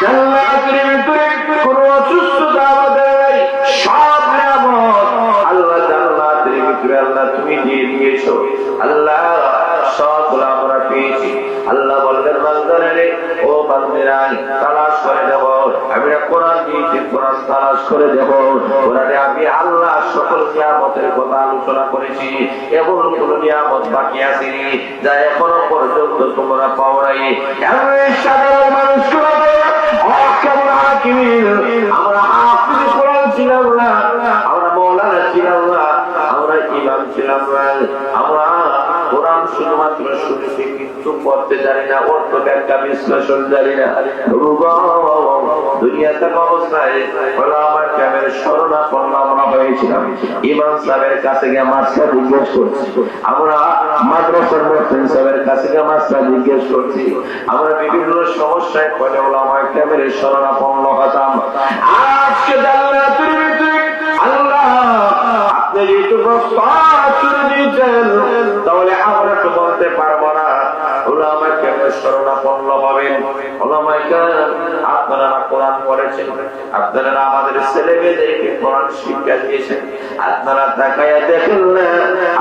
জান্নাতের ভিতরে কোনো অসুস্থতা আমাদের নাই, সব নিয়ামত আল্লাহ জান্নাতের ভিতরে আল্লাহ তুমি দিয়ে দিয়েছো। আল্লাহ সবগুলো আমরা পেয়েছি। আল্লাহ বললেন বান্দারে, ও বান্দিরা তালাশ করে দেব, আমি কোরআন দিয়েছি, কোরআন তালাশ করে দেব। কোরআনে আমি আল্লাহ সকল নিয়ামতের কথা আলোচনা করেছি, এমন কোন নিয়ামত বাকি আসেনি যা এখনো পর্যন্ত তোমরা পাও নাই। সাধারণ মানুষগুলো আমরা হাফিজ কোরআন ছিলাম না, আমরা মৌলানা ছিলাম না, আমরা ইমাম ছিলাম না, আমরা কোরআন শুধুমাত্র শুনেছি কিন্তু পড়তে জানি না, অর্থ ব্যাখ্যা বিশ্লেষণ জানি না। দুনিয়া থাকা অবস্থায় ওলামা কেরামের শরণাপন্ন আমরা হয়েছিলাম। ইমাম সাহেবের কাছে গিয়ে মাসলা জিজ্ঞেস করছি, আমরা মাদ্রাসার মুফতি সাহেবের কাছে গিয়ে মাসলা জিজ্ঞেস করছি, আমরা বিভিন্ন সমস্যায় পড়ে ওলামা কেরামের শরণাপন্ন হতাম। আজকে জান্নাতের ভিতরে আল্লাহ আপনি যেহেতু প্রস্তাব করে দিয়েছেন, তাহলে আমরা তো বলতে পারবো না ওলামা কেরামের শরণাপন্ন হবেন। ওলামা কেরাম আপনারা কোরআন পড়েছেন, আপনারা আমাদের ছেলে মেয়েদেরকে কোরআন শিক্ষা দিয়েছেন, আপনারা তাকায়া দেখেন না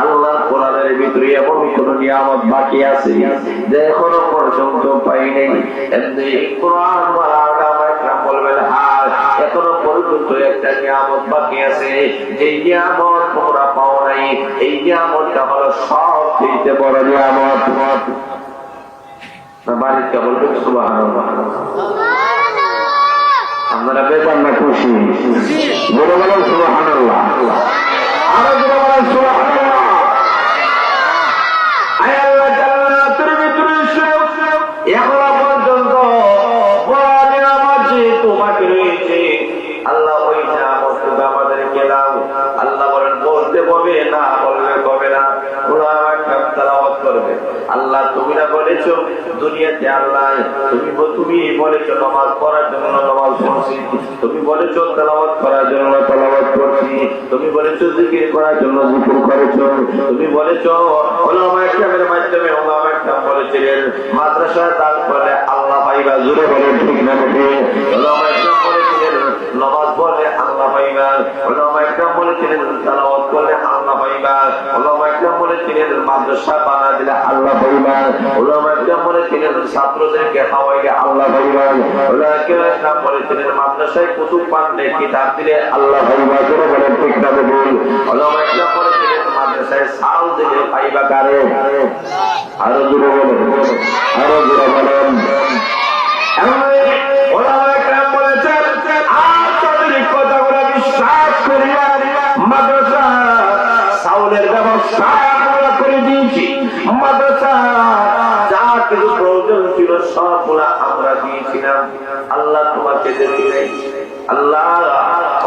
আল্লাহর কোরআনের ভিতরে এমন কোন নিয়ামত বাকি আছে যে এখনো পর্যন্ত পাই নাই। এমনি কোরআন বলবেন হ্যাঁ, এখনো পর্যন্ত একটা নিয়ামত বাকি আছে, যে নিয়ামত তোমরা পাও নাই। এই নিয়ামতটা হলো সবচেয়ে বড় নিয়ামত। বাড়িতে বলবেন সুবহানাল্লাহ। আপনারা বেতন না খুশি? বলে বলেন সুবহানাল্লাহ, আরো বলে বলেন সুবহানাল্লাহ। আল্লাহ জান্নাতের ভিতরে এখনো পর্যন্ত বড় নিয়ামত যে তোমাকে রয়েছে, আল্লাহ ওই নিয়ামতটা আমাদেরকে দাও। আল্লাহ বলেন বলতে হবে না, বললে হবে না, ওলামা কেরাম তেলাওয়াত করবে। আল্লাহ তুমি না বলেছো দুনিয়াতে, আল্লাহ তুমি বলেছো নামাজ পড়ার জন্য নামাজ পড়ছি, তুমি বলেছো তেলাওয়াত করার জন্য তেলাওয়াত করছি, তুমি বলেছো জিকির করার জন্য জিকির করেছো, তুমি বলেছো ওলামা কেরামের মাধ্যমে ওলামা কেরাম বলেছিলেন মাদ্রাসায় দান করলে আল্লাহ পাইবা। জোরে বলেন ঠিক না? ওলামা কেরাম বলেছিলেন নামাজ পড়লে আল্লাহ পাইবা, ওলামা কেরাম বলেছিলেন তেলাওয়াত করলে আল্লাহ পাইবা, ওলামা কেরাম বলেছিলেন মাদ্রাসা বানা দিলে আল্লাহ পাইবা, ওলামা কেরাম বলেছিলেন ছাত্রদেরকে খাওয়াইলে আল্লাহ পাইবা, ওলামা কেরাম বলেছিলেন মাদ্রাসায় কুতুব পান্ডে কিতাব দিলে আল্লাহ পাইবা। জোরে বলেন ঠিক না? ওলামা কেরাম বলেছিলেন মাদ্রাসায় সাল দিলে পাইবা কারে? আরো জোরে বলেন, আরো জোরে বলেন। ওলামা কেরাম বলেছেন আর তাদের কথাগুলো বিশ্বাস করিয়া মাদ্রাসা চাউলের ব্যবস্থা আমরা করে দিয়েছি, মাদ্রাসা যা কিছু প্রয়োজন ছিল সবগুলা আমরা দিয়েছিলাম। আল্লাহ তোমাকে দেখি নাই, আল্লাহ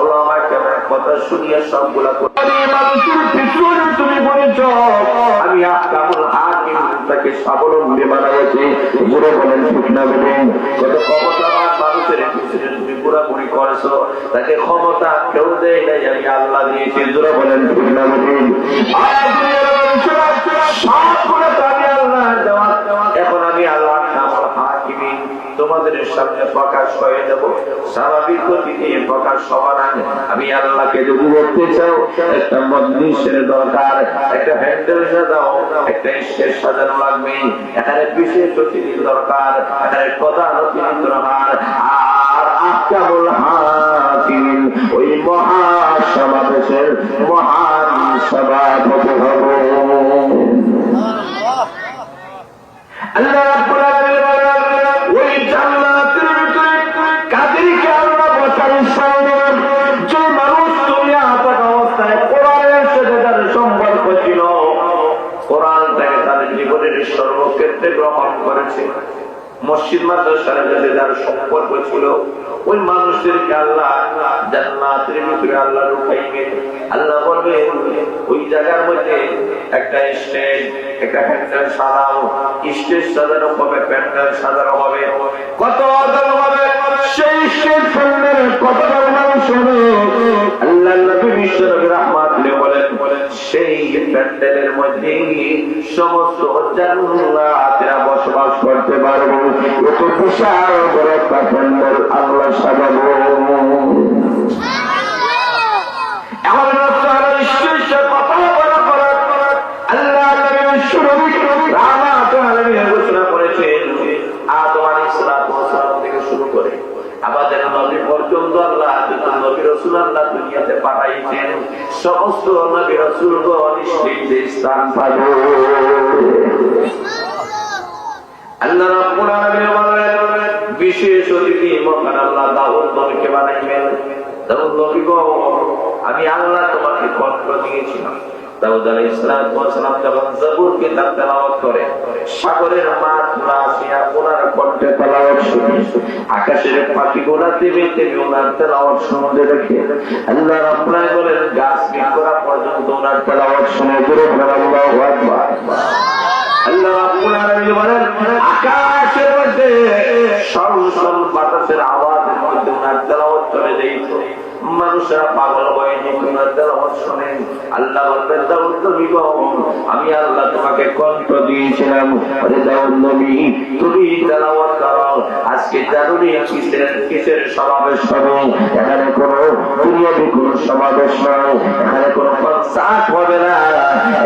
ওলামা কেরামের কথা শুনিয়া সবগুলা মানুষের পিছনে তুমি বলেছ আমি আহকামুল হাকিম তাকে স্বাবলম্বী বানাইছি। জোরে বলেন ঠিক না? বলেন কত ক্ষমতাবান মানুষের পিছনে তুমি পুরাপুরি করেছো, তাকে ক্ষমতা কেউ দেয় নাই, আমি আল্লাহ দিয়েছি। জোরে বলেন ঠিক না? বলেন সবগুলো আমি আল্লাহ দেওয়া। এখন আমি আল্লাহ কামুল হাকিম তোমাদের সামনে প্রকাশ হয়ে যাব। স্বাভাবিক গতিতে প্রকাশ হবার আগে আমি আল্লাহকে যদি বলতে চাও একটা মজলিসের দরকার, একটা হ্যান্ডেল সাজাও, একটা স্টেজ সাজানো লাগবে, এখানে বিশেষ অতিথির দরকার, এখানে প্রধান অতিথির দরকার। আর আহকামুল হাকিম ওই মহাসমাবেশের মহান সভাপতি হব। আল্লাহ রাব্বুল আলামিন ওই জান্নাতের ভিতরে কাদেরকে আল্লাহ বসার সামনে যে মানুষ দুনিয়া থাকা অবস্থায় কোরআনের সাথে তাদের সম্পর্ক ছিল, কোরআনটাকে তাদের জীবনের সর্বক্ষেত্রে গ্রহণ করেছে, মসজিদ মাদ্রাসার সাথে যার সম্পর্ক ছিল, ওই মানুষদেরকে আল্লাহ জান্নাতের ভিতরে আল্লাহ ঢুকাইবে। আল্লাহ বলবেন ওই জায়গার মধ্যে একটা স্টেজ, একটা প্যান্ডেল সাজাও, স্টেজ সাজানো হবে, প্যান্ডেল সাজানো হবে, কত আদম হবে, সেই স্টেজ প্যান্ডেল কত মানুষ হবে। আল্লাহ নবী বিশ্বনবী রাহমাতুল্লাহ বলেন সেই প্যান্ডেলের মধ্যে সমস্ত জান্নাতীরা বসবাস করতে পারবে। এত বিশাল বড় প্যান্ডেল সাজাবো। এখন কথা বলা আল্লাহ ঘোষণা করেছেন আদম আলাইহিস সালাম থেকে শুরু করে আমাদের নবী পর্যন্ত আল্লাহ যত নবী রাসূল আল্লাহ দুনিয়াতে পাঠাইছেন সমস্ত নবী রাসূলগণ নিশ্চিত স্থান পাবে। আল্লাহ রাব্বুল আলামিন বলেন বিশেষ অতিথি মহান আল্লাহ দাউদ নবীকে বানাইবেন। দাউদ নবী গো আমি আল্লাহ তোমাকে কণ্ঠ দিয়েছিলাম। দাউদ আলাইহিস সালাম যখন জবুর কিতাব তেলাওয়াত করে সাগরের মাছ আসিয়া ওনার কণ্ঠে তেলাওয়াত শুনে আকাশের পাখিগুলা তেমে তেমে ওনার তেলাওয়াত শুনতে দেখে আল্লাহ রাব্বুল আলামিন বলেন গাছ বৃক্ষরা পর্যন্ত ওনার তেলাওয়াত শুনে জোরে আল্লাহু আকবার। আল্লাহ রাব্বুল আলামিন বলেন আকাশের মধ্যে সরসর বাতাসের আওয়াজের মধ্যে ওনার তেলাওয়াত চলে যাইতো মানুষরা পাগল হয়ে ওনার তেলাওয়াত শুনেন। আল্লাহ বলবেন দাউদ নবী গো আমি আল্লাহ তোমাকে কণ্ঠ দিয়েছিলাম। আরে দাউদ নবী তুমি তেলাওয়াত করো। আজকে জানুনি কিসের সমাবেশ হবে? এখানে কোনো দুনিয়াবি কোনো সমাবেশ নয়, এখানে কোনো কনসার্ট হবে না,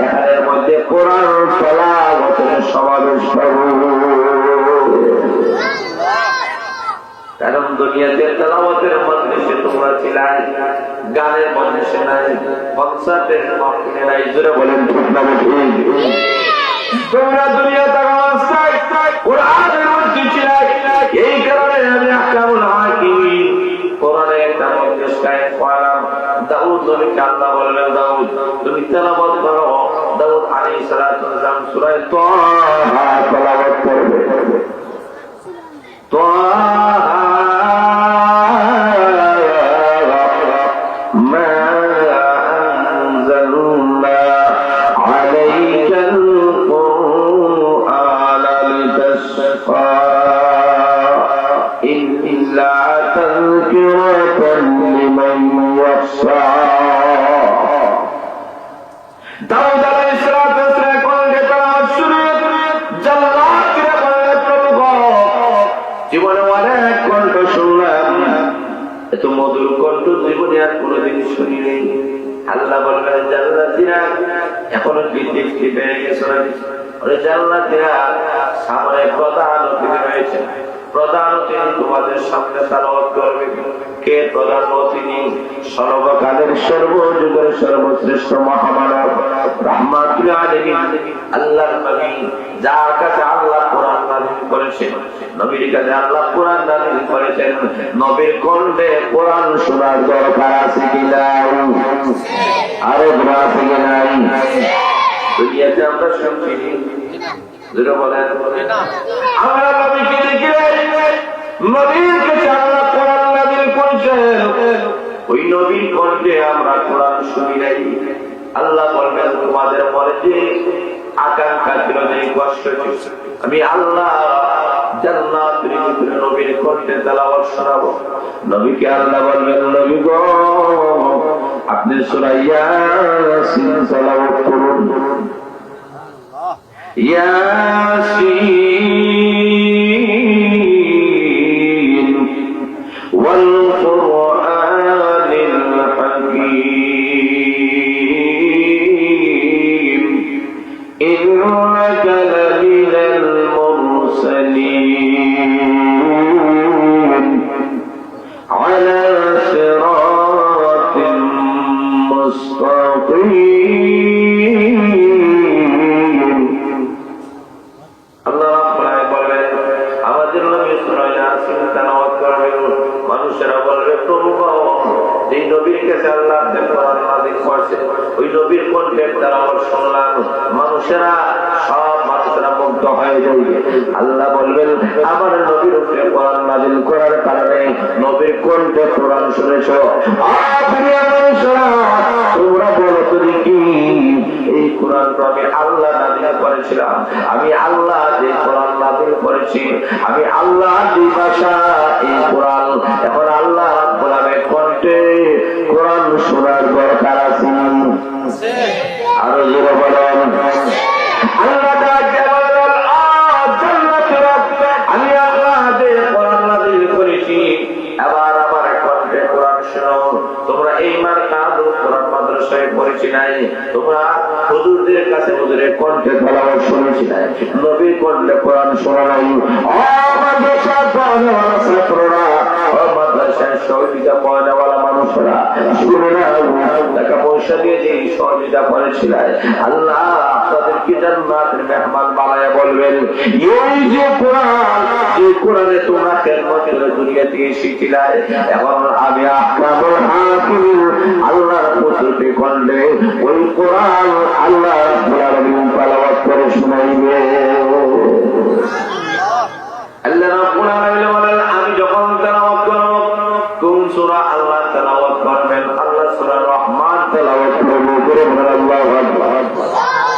এখানের মধ্যে কোরআন তেলাওয়াতের সমাবেশ হবে। কারণ দুনিয়াতে তেলাওয়াতের মজলিসে তোমরা ছিলে, গানের মজলিসে নাই, কনসার্টের মজলিসে নাই। জোরে বলেন ঠিক না ঠিক? তোমরা দুনিয়াতে কোরআনের মজলিসে ছিলে, এই কারণে আমি আহকামুল হাকিম কোরআনে একটা মজলিস কায়েম করলাম। দাউদ নবীকে আল্লাহ বললেন দাউদ তুমি তেলাওয়াত করো। দাউদ আলাইহিস সালাম সূরা তাহা তেলাওয়াত করবে। জীবনে অনেক কণ্ঠ শুনলাম, এত মধুর কণ্ঠ জীবনে আর কোনোদিন শুনি নেই। আল্লাহ বলবেন জান্নাতীরা এখনো কি তৃপ্তি পেয়ে গেছো না? জান্নাতীরা সামনে প্রধান অতিথি রয়েছে, প্রধান অতিথি তোমাদের সামনে তেলাওয়াত করবে। কে প্রধান অতিথি? সর্বকালের সর্বযুগের সর্বশ্রেষ্ঠ মহামানব রাহমাতুল আলামিন আল্লাহর নবী, যার কাছে আল্লাহ কোরআন নাযিল করেছেন, নবীর কাছে আল্লাহ কোরআন নাযিল করেছেন। নবীর কণ্ঠে কোরআন শোনার দরকার আছে কি নাই? আরে আছে কি নাই? দুনিয়াতে আমরা শুনছি যেটা বলেন আমরা নবীকে দেখি, নবীর কাছে আল্লাহ কোরআন নাযিল করেছেন, ওই নবীর কণ্ঠে আমরা কোরআন শুনি নাই। আল্লাহ বলবেন তোমাদের মনে যে আকাঙ্ক্ষা ছিল, যে কষ্ট ছিল, আমি আল্লাহ জান্নাতের ভিতরে নবীর কণ্ঠে তেলাওয়াত শোনাবো। নবীকে আল্লাহ বলবেন নবী গো আপনি সূরা ইয়াসিন তেলাওয়াত করুন। ইয়াসিন ওয়াল কুরআনিল হাকীম ইন্নাকা লামিনাল মুরসালিন আলা সিরাতিন মুস্তাকিম। মানুষেরা বলবে প্রভু যে নবীর কাছে আল্লাহ কোরআন নাযিল করেছে ওই নবীর কণ্ঠে তেলাওয়াত শুনলাম, মানুষেরা সব মানুষেরা মুগ্ধ হয়ে যাবে। আল্লাহ বলবেন আমার নবীর উপরে কোরআন নাযিল করার কারণে নবীর কণ্ঠে কোরআন শুনেছো। তোমরা বলো তুমি কি এই কোরআন আমি আল্লাহ নাযিল করেছিলাম? আমি আল্লাহ যে কোরআন নাযিল করেছি, আমি আল্লাহ যে ভাষা এই কোরআন, এখন আল্লাহ রাব্বুল আলামিনের কণ্ঠে কোরআন শোনার দরকার আছে। আরো জোরে বলেন আল্লাহ আমি আল্লাহ যে কোরআন নাযিল করেছি আবার আবার কণ্ঠে কোরআন শোনো। তোমরা এই মার্কাজ কোরআন মাদ্রাসায় পড়েছি নাই, তোমরা হুজুরদের কাছে হুজুরের কণ্ঠে তেলাওয়াত শুনেছি নাই, নবীর কণ্ঠে কোরআন শোনা নাই। মাদ্রাসার পড়ানেওয়ালা ছাত্ররা, মাদ্রাসায় সহযোগিতা পড়ানেওয়ালা মানুষরা শুনে না, টাকা পয়সা দিয়ে যে সহযোগিতা করেছিলেন, আল্লাহ আপনাদেরকে জান্নাতের মেহমান বানায়া বলবেন, এই যে কোরআন, যে কোরআনে তোমরা খেদমত করে দুনিয়া থেকে শিখিলে, এখন আমি আহকামুল হাকিম আল্লাহর পুত্রকে কণ্ঠে ওই কোরআন আল্লাহ রাব্বুল আলামিন তেলাওয়াত করে শোনাইবে। আল্লাহ রাব্বুল আলামিন বলেন, আমি যখন তেলাওয়াত করব, কোন সূরা আল্লাহ তেলাওয়াত করবেন? আল্লাহ সূরা রহমান তেলাওয়াত করবেন। আল্লাহু আকবার।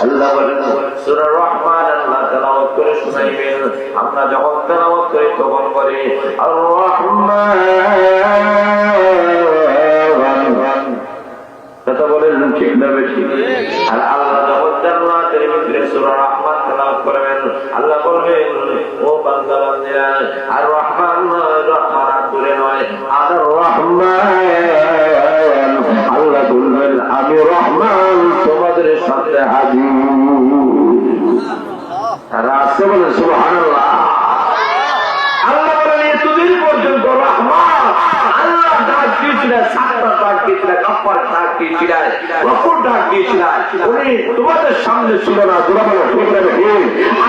আল্লাহ বলেন সূরা রহমান আল্লাহ তেলাওয়াত করে শোনাইবেন। আমরা যখন তেলাওয়াত করি তখন বলি আর রহমান, কথা বলেন ঠিক না বেশি? আর আল্লাহ যখন জান্নাতের ভিতরে সূরা রহমান তেলাওয়াত করবেন, আল্লাহ বলবেন ও বান্দা বান্দিরা, আর রহমান রহমান আর দূরে নয়, আর রহমান, আল্লাহ বলবেন আমি রহমান তোমাদের সাথে হাজির। আর আসতে বলেন সুবহানাল্লাহ। আল্লাহ বলেন এতদিন পর্যন্ত রহমান আল্লাহ ডাক দিয়েছিলেন, সাতটা ডাক দিয়েছিলেন, গফফার ডাক দিয়েছিলেন, গফুর ডাক দিয়েছিলেন, উনি তোমাদের সামনে ছিল না।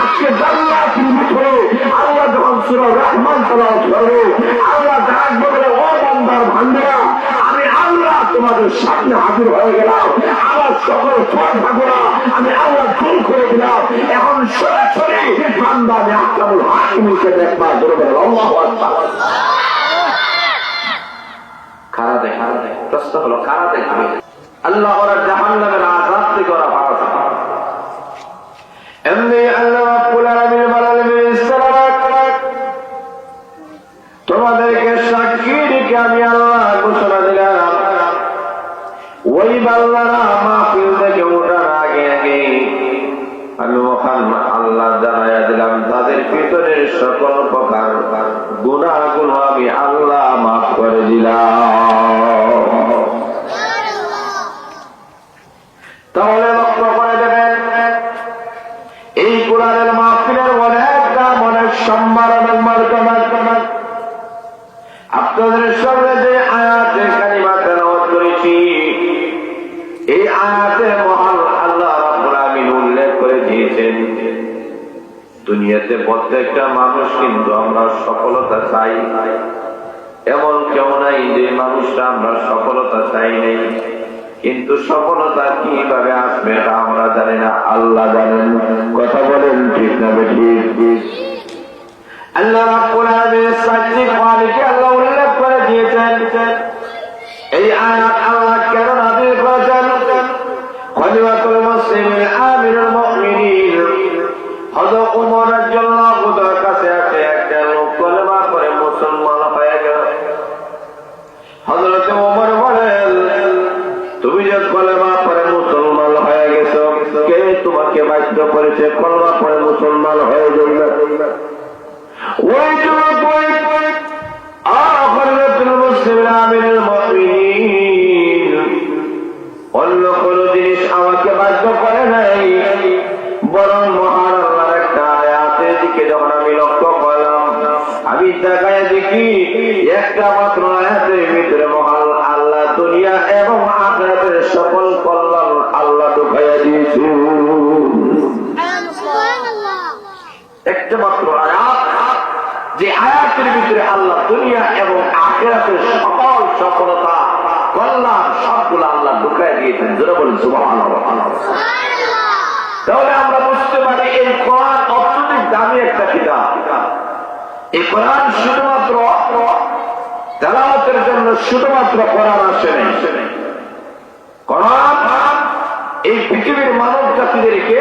আজকে জান্নাতের ভিতরে আল্লাহ যখন সূরা রহমান তেলাওয়াত করবে, আল্লাহ ডাক বলে ও বান্দার ভান্ডারা, আমি আল্লাহ তোমাদের সামনে হাজির হয়ে গেলাম, আমার সকল পর্দাগুলো আমি আল্লাহ দূর করে দিলাম। এখন সরাসরি বান্দা আমি আহকামুল হাকিমকে দেখবা। আল্লাহু আকবার। কারা দেখে? প্রশ্ন হলো কারা দেখবে? আল্লাহ ওরা জাহান্নামের আযাব থেকে ওরা বাঁচাবে। এমনি আল্লাহ রাব্বুল আলামিন বলেন, তোমাদেরকে সাক্ষী রেখে আমি আল্লাহ ঘোষণা দিলাম, ওই বান্দারা মাহফিল থেকে ওঠার আগে আগে আমি মহান আল্লাহ জানাইয়া দিলাম তাদের ভিতরের সকল প্রকার গুনাহগুলো আমি আল্লাহ মাফ করে দিলাম। তাহলে লক্ষ্য করে দেবেন, এই কোরআনের মাহফিলের অনেক দাম, অনেক সম্মান, অনেক মর্যাদা। আপনাদের সামনে যে আয়াতে কারিমা তেলাওয়াত করেছি, এই আয়াতে মহান আল্লাহ রাব্বুল আলামিন উল্লেখ করে দিয়েছেন, দুনিয়াতে প্রত্যেকটা মানুষ কিন্তু আমরা সফলতা চাই, এমন কেউ নাই যে মানুষরা আমরা সফলতা চাই নাই, কিন্তু সফলতা কিভাবে আসবে তা আমরা জানি না, আল্লাহ জানেন। কথা বলেন ঠিক না বেঠিক? আল্লাহ রাব্বুল আলামিন সাতটি কোয়ালিটি আল্লাহ উল্লেখ করে দিয়েছেন। এই আয়াত আল্লাহ কেন নাযিল করেছেন? খলিফাতুল মুসলিমিন আমিরুল মুমিনিন হযরত ওমর রাদিয়াল্লাহু তাআলার কাছে আসে একটা লোক কলেমা পড়ে মুসলমান হয়ে গেল। হযরত ওমর বলেন, তুমি যে কলেমা পড়ে মুসলমান হয়ে গেছো, কে তোমাকে বাধ্য করেছে কলেমা পড়ে মুসলমান হয়ে যাবে? ওই যুবক খলিফাতুল মুসলিমিন আমিরুল মুমিনিন অন্য কোন জিনিস আমাকে বাধ্য করে নাই, বরং মহান আল্লাহর একটা আয়াতের দিকে যখন আমি লক্ষ্য করলাম, আমি তাকায় দেখি একটা মাত্র আয়াতের ভিতরে মহান আল্লাহ দুনিয়া এবং আখিরাতের সকল কল্যাণ আল্লাহ ঢুকাইয়া দিয়েছে। একটা মাত্র আয়াত, যে আয়াতের ভিতরে আল্লাহ দুনিয়া এবং আখিরাতের সকল সফলতা কল্যাণ সবগুলো আল্লাহ ঢুকাইয়া দিয়েছেন। যারা বলেন সুবহানাল্লাহ। তাহলে আমরা বুঝতে পারি এই কোরআন অত্যধিক দামি একটা কিতাব। এই কোরআন শুধুমাত্র তেলাওয়াতের জন্য শুধুমাত্র কোরআন আসে নাই। কোরআন এই পৃথিবীর মানব জাতিদেরকে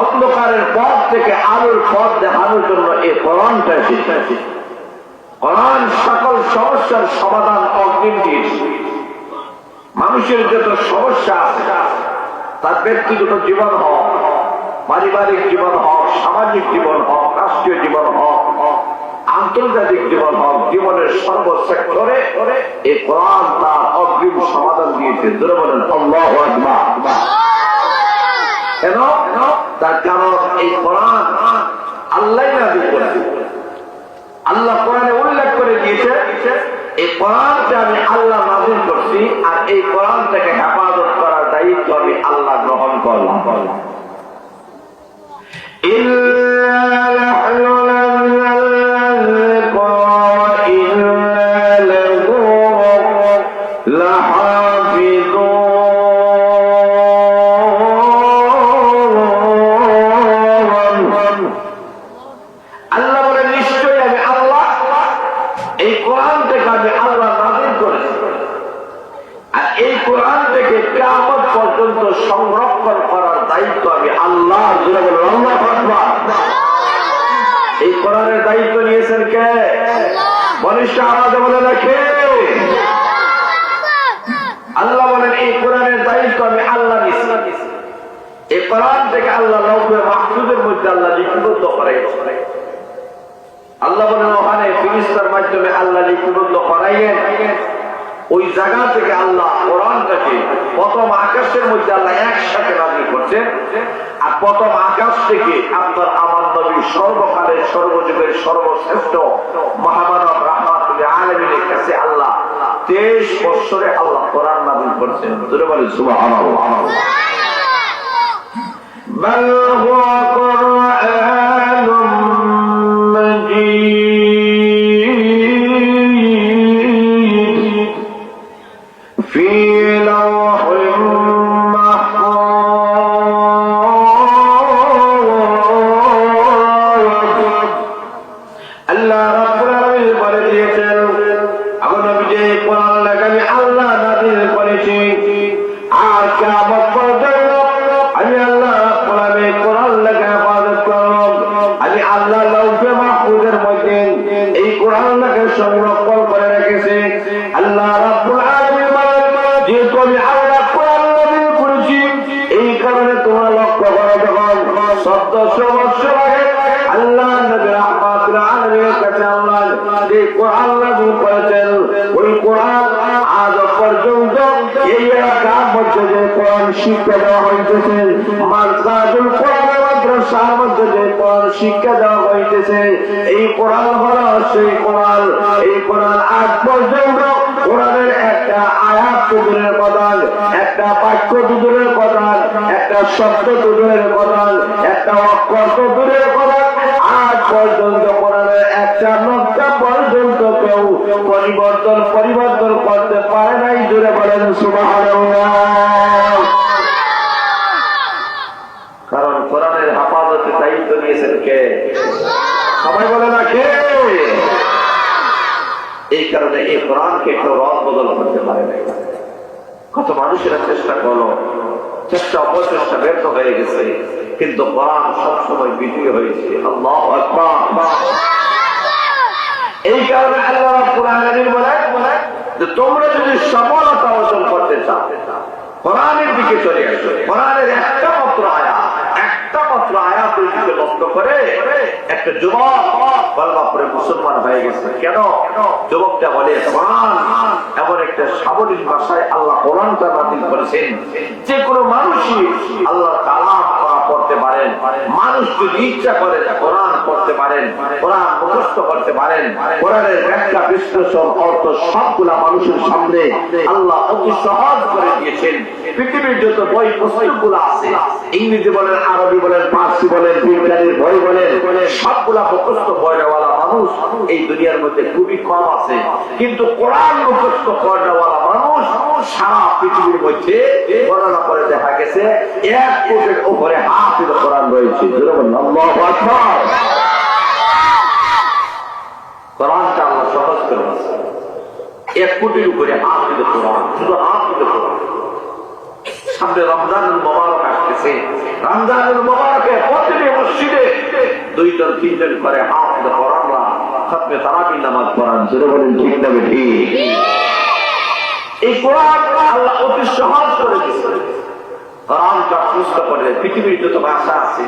অন্ধকারের পথ থেকে আলোর পথ দেখানোর জন্য এই কোরআনটা এসেছে। কোরআন সকল সমস্যার সমাধান অগ্রিম দিয়েছে। মানুষের যত সমস্যা আছে, তার ব্যক্তিগত জীবন হোক, পারিবারিক জীবন হোক, সামাজিক জীবন হোক, রাষ্ট্রীয় জীবন হোক, আন্তর্জাতিক জীবন হোক, জীবনের সর্বসেক্টরে এই কোরআন তার অগ্রিম সমাধান দিয়েছে। জোরে বলেন আল্লাহু আকবার। কেন? তার কারণ এই কোরআন আল্লাহ নাযিল করেছে। আল্লাহ কোরআনে উল্লেখ করে দিয়েছে এই কোরআনকে আমি আল্লাহ নাযিল করছি, আর এই কোরআনটাকে হেফাজত করার দায়িত্ব আমি আল্লাহ গ্রহণ করলাম। সংরক্ষণ করার দায়িত্ব আমি আল্লাহ। এই কোরআনের দায়িত্ব নিয়েছেন কে? বলিষ্ঠ আওয়াজে বলে রাখে আল্লাহ বলেন এই কোরআনের দায়িত্ব আমি আল্লাহ নিয়েছি। এই কোরআন থেকে আল্লাহ লাউহে মাহফুজের মধ্যে আল্লাহ লিপিবদ্ধ করে। আল্লাহ বলেন ওখানে ফেরেশতার মাধ্যমে আল্লাহ লিপিবদ্ধ করাইলেন। ওই জায়গা থেকে আল্লাহ কোরআনটাকে প্রথম আকাশের মধ্যে আল্লাহ একসাথে নাযিল করছেন, আর প্রথম আকাশ থেকে আপনার আমার নবী সর্বকালের সর্বযুগের সর্বশ্রেষ্ঠ মহামানব রাহমাতুল আলামিনের কাছে আল্লাহ 23 বছরে আল্লাহ কোরআন নাযিল করছেন। জোরে বলেন সুবহানাল্লাহ। বাল হুয়া কুরআনুম মাজিদ في لوح محفوظ। আল্লাহ রাব্বুল আলামিন বলে দিয়েছেন আমার নবী যে কোরআন লাগামি আল্লাহ নাযিল করেছি, আর কিয়ামত পর্যন্ত আমি আল্লাহ রাব্বুল আলামিন কোরআন লাগা ইবাদত করব। আমি আল্লাহ লাউহে মাহফুজের মধ্যে এই কোরআন লাগা সংরক্ষণ করে রেখেছি। আল্লাহ রাব্বুল আলামিন যেহেতু আমি আল্লাহ কোরআন নাযিল করেছি, এই কারণে তোমরা লক্ষ্য করো, যখন 1400 বছর আগে আল্লাহ নবী রাহমাতুল আলামিনের কাছে আল্লাহ যে কোরআন নাযিল করেছেন, ওই কোরআন আজ পর্যন্ত এই এলাকার মধ্যে যে কোরআন শিক্ষা দেওয়া হইতেছে, মাদ্রাসাতুল কোরআন মাদ্রাসার মধ্যে যে কোরআন শিক্ষা দেওয়া হইতেছে, এই কোরআন হলো সেই কোরআন। এই কোরআন আজ পর্যন্ত কোরআনের একটা আয়াত দূরের কথা, একটা বাক্য দূরের কথা, একটা শব্দ দূরের কথা, একটা অক্ষর দূরের কথা, আজ পর্যন্ত কোরআনের একটা নকশা পর্যন্ত কেউ পরিবর্তন করতে পারে নাই। জোরে বলেন সুবহানাল্লাহ। কারণ কোরআনের হেফাজতের দায়িত্ব নিয়েছেন কে? সবাই বলে না কে? এই কারণে এই কোরআনকে কেউ রদ বদল করতে পারে নাই। কত মানুষেরা চেষ্টা করলো, চেষ্টা অপচেষ্টা ব্যর্থ হয়ে গেছে, কিন্তু কোরআন সবসময় বিজয়ী হয়েছে। আল্লাহু আকবার। এই কারণে আল্লাহ রাব্বুল আলামিন বলেন যে তোমরা যদি সফলতা অর্জন করতে চাও, কোরআনের দিকে চলে আসো। কোরআনের একটা মাত্র আয়াতের দিকে লক্ষ্য করে একটা যুবক কলমা পড়ে মুসলমান হয়ে গেছে। কেন? যুবকটা বলে কোরআন এমন একটা সাবলীল ভাষায় আল্লাহ কোরআনটা নাযিল করেছেন, যে কোনো মানুষই আল্লাহ কালাম পড়তে পারেন। মানুষ যদি ইচ্ছা করে কোরআন পড়তে পারেন, কোরআন মুখস্থ করতে পারেন। কোরআনের ব্যাখ্যা বিশ্লেষণ অর্থ সবগুলা মানুষের সামনে আল্লাহ অতি সহজ করে দিয়েছেন। পৃথিবীর যত বই পুস্তকগুলো আছে, ইংরেজি বলেন, আরবি বলেন, ফার্সি বলেন, বিজ্ঞানের বই বলেন, সবগুলা মুখস্থ বইওয়ালা মানুষ এই দুনিয়ার মধ্যে খুবই কম আছে। কিন্তু কোরআন মুখস্থ করাওয়ালা মানুষ সারা পৃথিবীর মধ্যে গণনা করে দেখা গেছে 1 কোটির উপরে হাফেজ কোরআন রয়েছে। আল্লাহু আকবার। কোরআনটা আল্লাহ সহজ করে দিয়েছে। 1 কোটির উপরে হাফেজ কোরআন, শুধু হাফেজ কোরআন। সামনে রমজানুল মুবারক আসতেছে। রমজানুল মুবারকে প্রতিটি মসজিদে 2-3 জন করে হাফেজ কোরআনরা খতমে তারাবি নামাজ পড়ান। জোরে বলেন ঠিক না ঠিক? এই কোরআন আল্লাহ অতি সহজ করে দিয়েছে। কোরআনটা সুস্থ করে দেয়। পৃথিবীর যত ভাষা আছে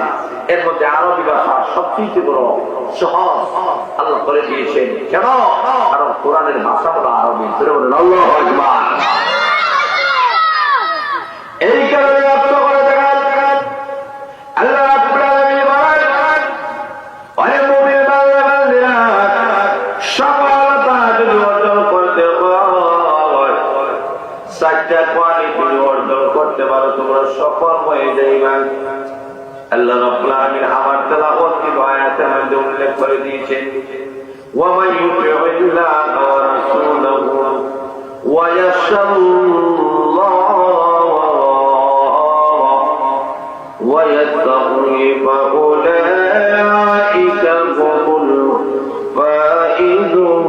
এর মধ্যে আরবি ভাষা সবচেয়ে বড় সহজ আল্লাহ করে দিয়েছেন। কেন? কারণ কোরআনের ভাষা হলো আরবি। আল্লাহু আকবার। এই কারণে লক্ষ্য করে দেখেন আল্লাহ রাব্বুল আলামিন বলেন, ওহে মুমিন বান্দারা, সফলতা যদি অর্জন করতে হয়, চারটা কোয়ালিটি অর্জন করতে পারো, তোমরা সফল হয়ে যাইবা। আল্লাহ রাব্বুল আলামিন আমার তেলাওয়াত আয়াতের মধ্যে উল্লেখ করে দিয়েছেন, ওয়া মান ইউতি'িল্লাহা ওয়া রাসূলাহু ওয়া ইয়াখশাল্লাহা ওয়া ইয়াত্তাকি ফাউলাইকা হুমুল ফাইজুন।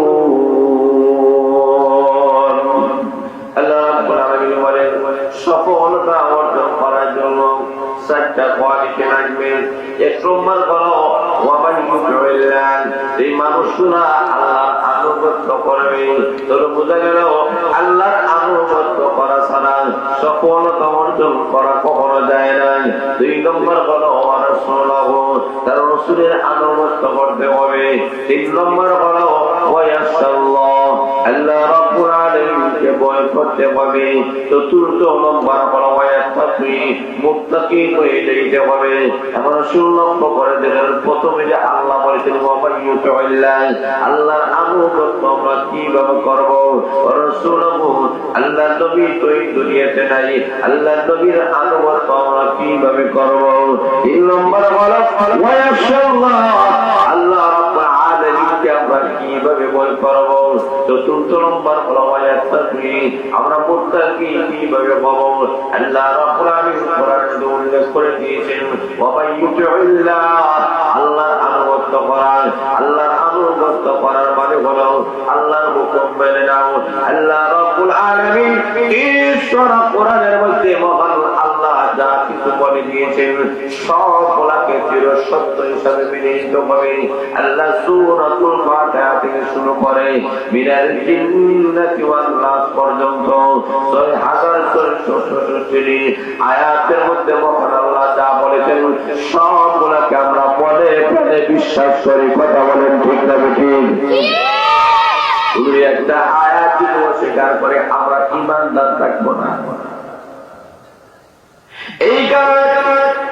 আল্লাহ রাব্বুল আলামিন বলেন, সফলতা অর্জন করার জন্য চারটা কোয়ালিটি লাগবে। এক নম্বর হলো ওয়া মান ইউতি'িল্লাহ, এই মানুষরা আল্লাহর আনুগত্য করবে। তোর বোঝা গেল আল্লাহর আনুগত্য করা ছাড়া সফলতা অর্জন করা কখনো যায় না। দুই নম্বর হলো ওয়া রাসূলুহু, তার রাসূলের আনুগত্য করতে হবে। তিন নম্বর হলো ওয়া ইয়াখশাল্লাহ, আল্লাহ রাব্বুল আলামিনকে ভয় করতে হবে। চতুর্থ নম্বর হলো ওয়া ইয়াত্তাকি, মুত্তাকি হয়ে যেতে হবে। আমরা রাসূল লক্ষ্য করে দিলেন, প্রথমে যে আল্লাহ বলেছেন ওয়া মান ইউতি'িল্লাহ, আল্লাহর আনুগত্য আমরা কিভাবে করব? রাসূলুহু, আল্লাহর নবী তো এই দুনিয়াতে নাই, আল্লাহর নবীর আনুগত্য আমরা কিভাবে করব? তিন নম্বর হলো ওয়া ইয়াখশাল্লাহ, আল্লাহ রাব্বুল আলামিনকে আমরা কিভাবে ভয় করব? চতুর্থ নম্বর হলো ওয়া ইয়াত্তাকি, আমরা মুত্তাকি কিভাবে হব? আল্লাহ রাব্বুল আলামিন কোরআনে উল্লেখ করে দিয়েছেন, ওয়া মান ইউতি'িল্লাহ, আল্লাহর আনুগত্য করা। আল্লাহর আনুগত্য করার মানে হলো আল্লাহর হুকুম মেনে নাও। আল্লাহ রাব্বুল আলামিন ঈশ্বর কোরআনের মধ্যে মহান আল্লাহ যা কিছু বলে দিয়েছেন সবগুলোকে চিরসত্য হিসাবে মেনে নিতে হবে। আল্লাহ সূরাতুল ফাতিহা থেকে শুরু করে মিনাল জিন্নাতি ওয়ান নাস পর্যন্ত ৬৬৬৬ আয়াতের মধ্যে মহান আল্লাহ যা বলেছেন সবগুলোকে আমরা মনে প্রাণে বিশ্বাস করি। কথা বলেন ঠিক না ঠিক? শুধু একটা আয়াত যদি অস্বীকার করে আমরা ঈমানদার থাকবো না। এই কারণে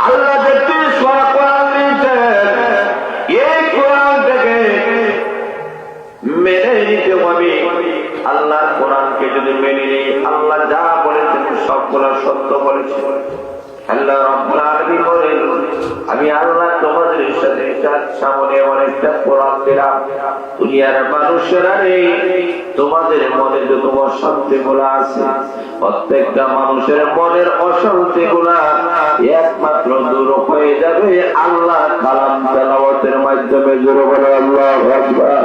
আল্লাহ যে ৩০ পারা কোরআন দিয়েছেন, এই কোরআন থেকে মেনে নিতে হবে। আল্লাহর কোরআনকে যদি মেনে নিই, আল্লাহ যা বলেছেন সবগুলো সত্য বলেছেন। আল্লাহ রাব্বুল আলামিন বলেন, আমি আল্লাহ তোমাদের সাথে সামনে অনেকটা কোরআন দিলাম, দুনিয়ার মানুষেরা নেই, তোমাদের মনে যত অশান্তি গুলা আছে প্রত্যেকটা মানুষের মনের অশান্তি গুলা একমাত্র দূর হয়ে যাবে আল্লাহ কালাম তেলাওয়াতের মাধ্যমে। জোরে বলে আল্লাহু আকবার।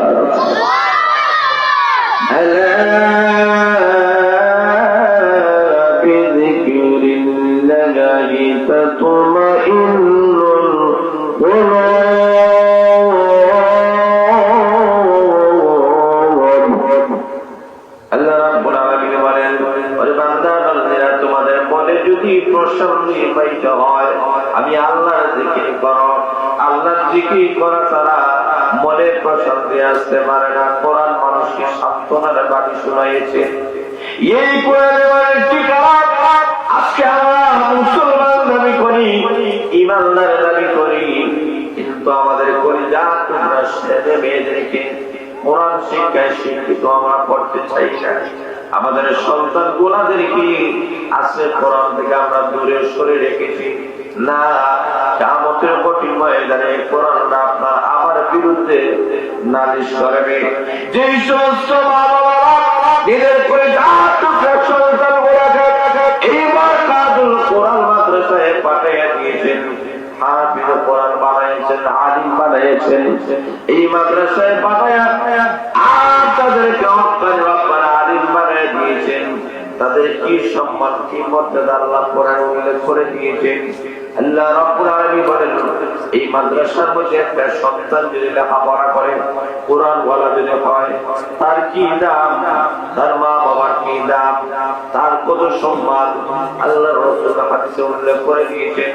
তোমাদের মনে যদি প্রশান্তি পাইতে হয়, আমি আল্লাহর জিকির করো। আল্লাহর জিকির করা ছাড়া মনে প্রশান্তি আসতে পারে না। কোরআন মানুষকে সান্ত্বনার বাণী শোনাইছে। এই কোরআনের ঠিকানা আজকে আমরা মুসলমান দাবি করি, ইমানদার দাবি করি, কিন্তু আমাদের কলিজা তোমরা ছেলে মেয়েদেরকে কোরআন শিক্ষায় শিক্ষিত আমরা করতে চাই না। আমাদের সন্তান গোলাদেরকে আজকে কোরআন থেকে আমরা দূরে সরে রেখেছি। না, কিয়ামতের কঠিন ময়দানে কোরআনটা আপনার আমার বিরুদ্ধে নালিশ করবে। যেই সমস্ত মা-বাবা নিজের করে সন্তান গোলাকে এই মারকাতুল কোরআন মাদ্রাসায় পাঠিয়ে দিয়েছেন, হাফিজ কোরআন বানাইছেন, আলিম বানাইছেন, এই মাদ্রাসায় পাঠায়া আর তাদেরকে হক্কানি রব্বানা আলিম বানিয়ে দিয়েছেন, তাদেরকে কি সম্মান কি মর্যাদা আল্লাহ কোরআনে উল্লেখ করে দিয়েছেন। আল্লাহ রাব্বুল আলামিন বলেন, এই মাদ্রাসার মধ্যে একটা সন্তান যদি লেখাপড়া করে, কোরআন ওয়ালা যদি হয়, তার কি দাম, তার মা বাবার কি দাম, তার কত সম্মান আল্লাহ রাসূল হাদিসে উল্লেখ করে দিয়েছেন।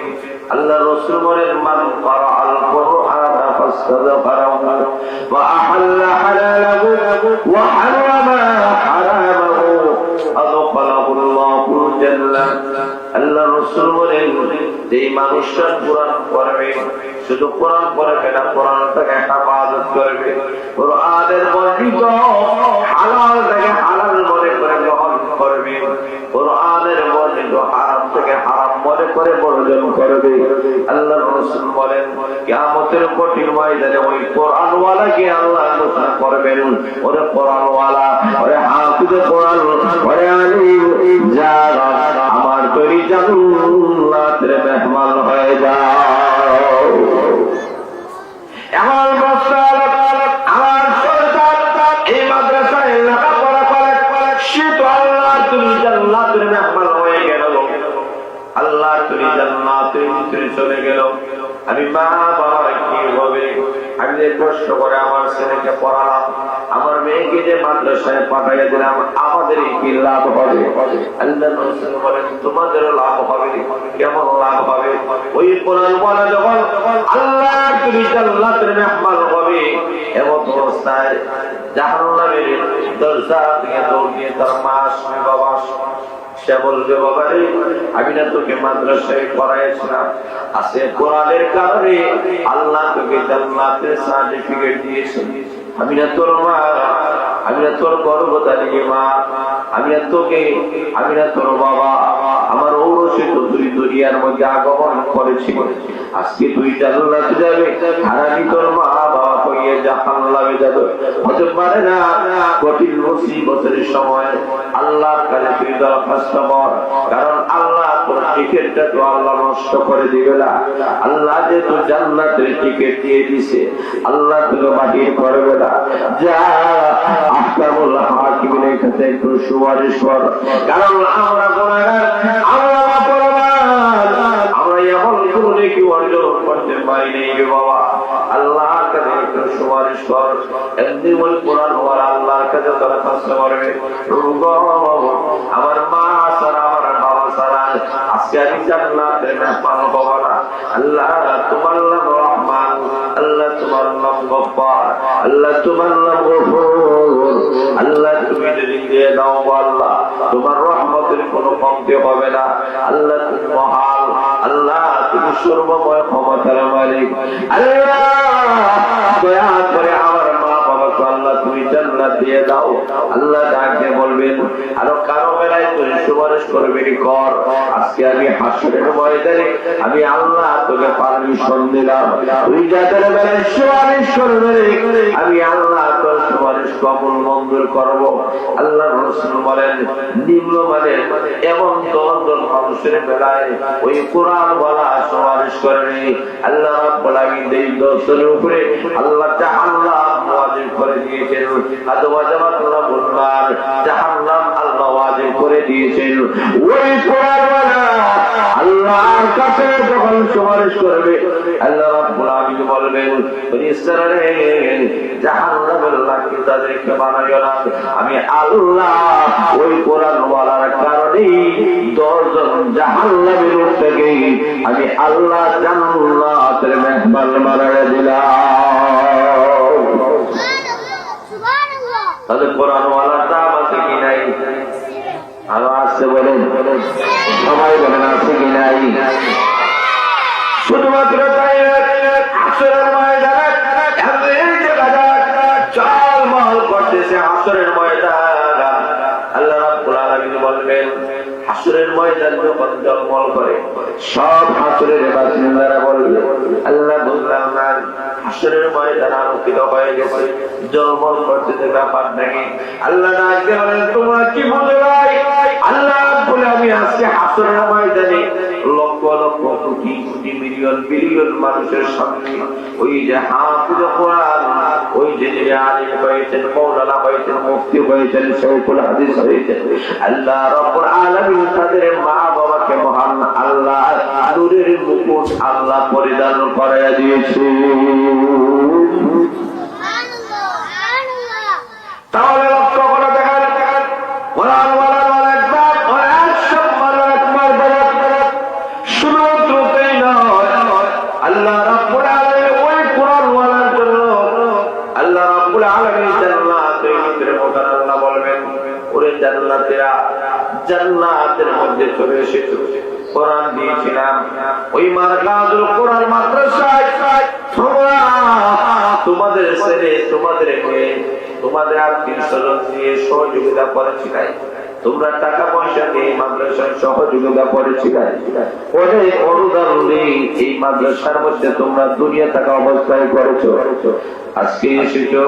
আল্লাহ রাসূল বলেন, মান ক্বারাআল কুরআনা ফাসতাগফারাহু ওয়া আহাল্লা হালালাহু ওয়া হারামা হারামাহু আদখালাহুল্লাহুল জান্নাহ। আল্লাহ রাসূল বলেন, এই মানুষটা কোরআন পড়বে, শুধু কোরআন পড়বে না, কোরআনটাকে হেফাজত করবে, কোরআনের বর্ণিত হালাল থেকে হালাল মনে করে গ্রহণ করবে, কোরআনের বর্ণিত হারাম থেকে হারাম মনে করে বর্জন করবে। আল্লাহ রাসূল বলেন, কিয়ামতের কঠিন ময়দানে ওই কোরআনওয়ালাকে আল্লাহ ঘোষণা করবেন, ওরে কোরআনওয়ালা, ওরে হাফিজে কোরআন, ওরে আলিম, যারা আমার তৈরি জান্নাতের মেহমান হয়ে যাও। এমন প্রস্তাব আমার সরকার এই মাদ্রাসায় লেখাপড়া করে, সে তো আল্লাহ তুমি জান্নাতের মেহমান হয়ে গেল, আল্লাহ তুমি জান্নাতের ভিতরে চলে গেল। আমি মা বাবা কি হবে, আমি যে কষ্ট করে আমার ছেলেকে পড়ালাম, আমার মেয়েকে যে মাদ্রাসায় পাঠিয়ে দিলাম, আমাদের কি লাভ হবে? আল্লাহ রাসূল বলেন, তোমাদেরও লাভ হবে। কেমন লাভ হবে? ওই কোরআন ওয়ালা যখন আল্লাহ তুমি জান্নাতের মেহমান হবে, এমন অবস্থায় জাহান্নামের দরজা থেকে দৌড় দিয়ে তার মা আসবে, বাবা সে বলবে, বাবা রে, আমি না তোকে মাদ্রাসায় পড়াইছিলাম, আজকে কোরআনের কারণে আল্লাহ তোকে জান্নাতের সার্টিফিকেট দিয়েছেন। আমি না তোর মা, আমি না তোর গর্ভধারী মা, আমি না তোকে, আমি না তোর বাবা, আমার ঔরসে তো তুই দুনিয়ার মধ্যে আগমন করেছিল, আজকে তুই জান্নাতে যাবে, আর আমি তোর মা বাবা হইয়ে জাহান্নামে যাবে। হতে পারে না। কঠিন মুসিবতের সময় আল্লাহর কাছে তুই দরখাস্ত কর, কারণ আল্লাহ তোর টিকেটটা তো আল্লাহ নষ্ট করে দিবে না। আল্লাহ যে তোর জান্নাতের টিকেট দিয়ে দিছে, আল্লাহ তোকে বাতিল করবে না। যা আহকামুল হাকিমের কাছে একটু সুপারিশ কর, কারণ আমরা গুনাহগার, আমরা অপরাধ, আমরা এমন কোনো নেকি অর্জন করতে পারি নাই রে বাবা। আল্লাহর কাছে একটু সুপারিশ কর। একদিন ওই কোরআন ওয়ালা আল্লাহর কাছে দরখাস্ত করবে, আমার মা ছাড়া, আমার বাবা ছাড়া আজকে আমি জান্নাতের মেহমান হব না। আল্লাহ তোমার নাম রহমান, আল্লাহ তোমার নাম গফফার, আল্লাহ তোমার নাম গফুর, আল্লাহ তুমি যদি দিয়ে দাও আল্লাহ, তোমার রহমতের কোনো কমতি হবে না। আল্লাহ তুমি মহান, আল্লাহ তুমি সর্বময় ক্ষমতার মালিক। আল্লাহ দয়া করে আমার মা বাবাকে আল্লাহ তুমি জান্নাত দিয়ে দাও। আল্লাহ ডাকে বলবেন, আরো কারো বেলায় তুমি সুপারিশ করবে, কর। আজকে আমি হাসরের ময়দানে আমি আল্লাহ তোকে পারমিশন দিলাম, তুই যাদের বেলায় সুপারিশ করবে, আমি আল্লাহ তোর সুপারিশ কবুল মঞ্জুর করব। আল্লাহ রাসূল বলেন, নিম্নমানের এমন দল মানুষের বেলায় ওই কোরআন ওয়ালা সুপারিশ করবে, আল্লাহ রাব্বুল আলামিন এই দলের উপরে আল্লাহ জাহান্নাম ওয়াজিব করে দিয়েছেন। আদওয়াজামাতুল্লাহুল নার, জাহান্নাম আল্লাহ ওয়াজিব করে দিয়েছেন। ওই কোরআন ওয়ালা আল্লাহর কাছে যখন সুপারিশ করবে, আল্লাহ রাব্বুল আলামিন বলবেন, ইসরাঈল জাহান্নামের লাঠি তাদেরকে বানাইও না, আমি আল্লাহ ওই কোরআন ওয়ালার কারণে 10 জন জাহান্নামের থেকে আমি আল্লাহ জান্নাতের মেহমান বানায় দিলাম। তাহলে কোরআন ওয়ালার দাম আছে কি নাই? আরো আসছে বলেন, সবাই বলেন আছে কি নাই? শুধুমাত্র তাই আসরের ময়দানে চলমল করতেছে আসরের ময়দান। আল্লাহ রাব্বুল আলামিন বলবেন, হাসরের ময়দান যখন জলমল করে, সব হাসরের বাসিন্দারা বলবে, আল্লাহ বুঝলাম না, হাসরের ময়দান আলোকিত হয়ে গেছে, জলমল করতেছে, ব্যাপার নাকি? আল্লাহ ডাকতে বলেন, তোমরা কি বুঝো ভাই? আল্লাহ বলে, আমি আজকে হাসরের ময়দানে লক্ষ লক্ষ কোটি কোটি মিলিয়ন বিলিয়ন মানুষের সামনে ওই যে হাফিজ কোরআন, ওই যে আলিম হয়েছেন, মৌলানা হয়েছেন, মুফতি হয়েছেন, শাইখুল হাদিস হয়েছেন, আল্লাহ রাব্বুল আলামিন তাদের মা বাবাকে মহান আল্লাহ নূরের মুকুট আল্লাহ পরিধান করাইয়া দিয়েছে। তাহলে লক্ষ্য করে দেখেন, কোরআন ওয়ালার একবার সম্মানের একবার শুধুমাত্র তাই নয়, আল্লাহ রাব্বুল আলামিন ওই কোরআন ওয়ালার জন্য আল্লাহ রাব্বুল আলামিন জান্নাতের ভিতরে মহান আল্লাহ বলবেন, ওরে জান্নাতীরা জান্নাতের মধ্যে চলে এসেছো, কোরআন দিয়েছিলাম ওই মাদ্রাসাতুল কোরআন মাদ্রাসায় তোমরা তোমাদের ছেলে, তোমাদের মেয়ে, তোমাদের আত্মীয় স্বজন দিয়ে সহযোগিতা করেছিলেন, তোমরা টাকা পয়সা দিয়ে মাদ্রাসায় সহযোগিতা করেছিলেন, অনেক অনুদান নেই এই মাদ্রাসার মধ্যে তোমরা দুনিয়া থাকা অবস্থায় করেছো। আজকে এসেছো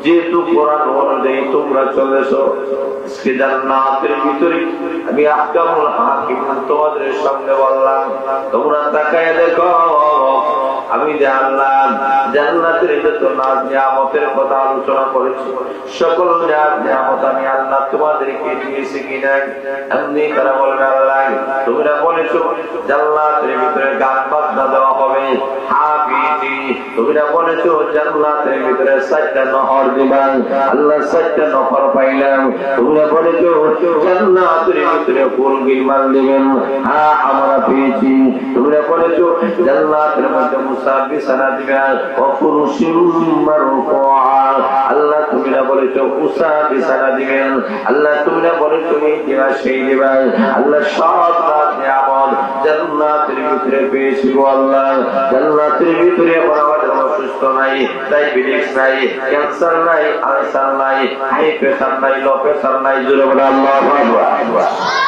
যেহেতু কোরআন অনুযায়ী তোমরা চলেছো, আজকে জান্নাতের ভিতরে আমি আহকামুল হাকিম তোমাদের সামনে বললাম, তোমরা তাকায় দেখো আমি যে আল্লাহ জান্নাতের যত নাজ নিয়ামতের কথা আলোচনা করেছি, সকল নিয়ামত আমি আল্লাহ তোমাদেরকে দিয়েছি কিনা। এমনি তারা বলবে আল্লাহ তোমরা বলেছো জান্নাতের ভিতরে গান বাজনা দেওয়া হবে, হাফিজি তোমরা বলেছো জান্নাতের ভিতরে 7টা নহর দিবেন, আল্লাহ 7টা নহর পাইলাম। তোমরা বলেছো জান্নাতের ভিতরে ফুল গিলমান দিবেন, হ্যাঁ আমরা পেয়েছি। তোমরা বলেছো জান্নাতের মধ্যে বিছানা দিবেন, আল্লাহ তোমরা বলেছো উষা বিছানা দিবেন, আল্লাহ তোমরা বলেছো সেই দিবেন। আল্লাহ সব নিয়ামত জান্নাতের ভিতরে পেয়েছি গো আল্লাহ। জান্নাতের ভিতরে আমাদের অসুস্থ নাই, ডায়াবেটিস নাই, ক্যান্সার নাই, আলসার নাই, হাই প্রেসার নাই, লো প্রেসার নাই, জোরে বলে আল্লাহু আকবার।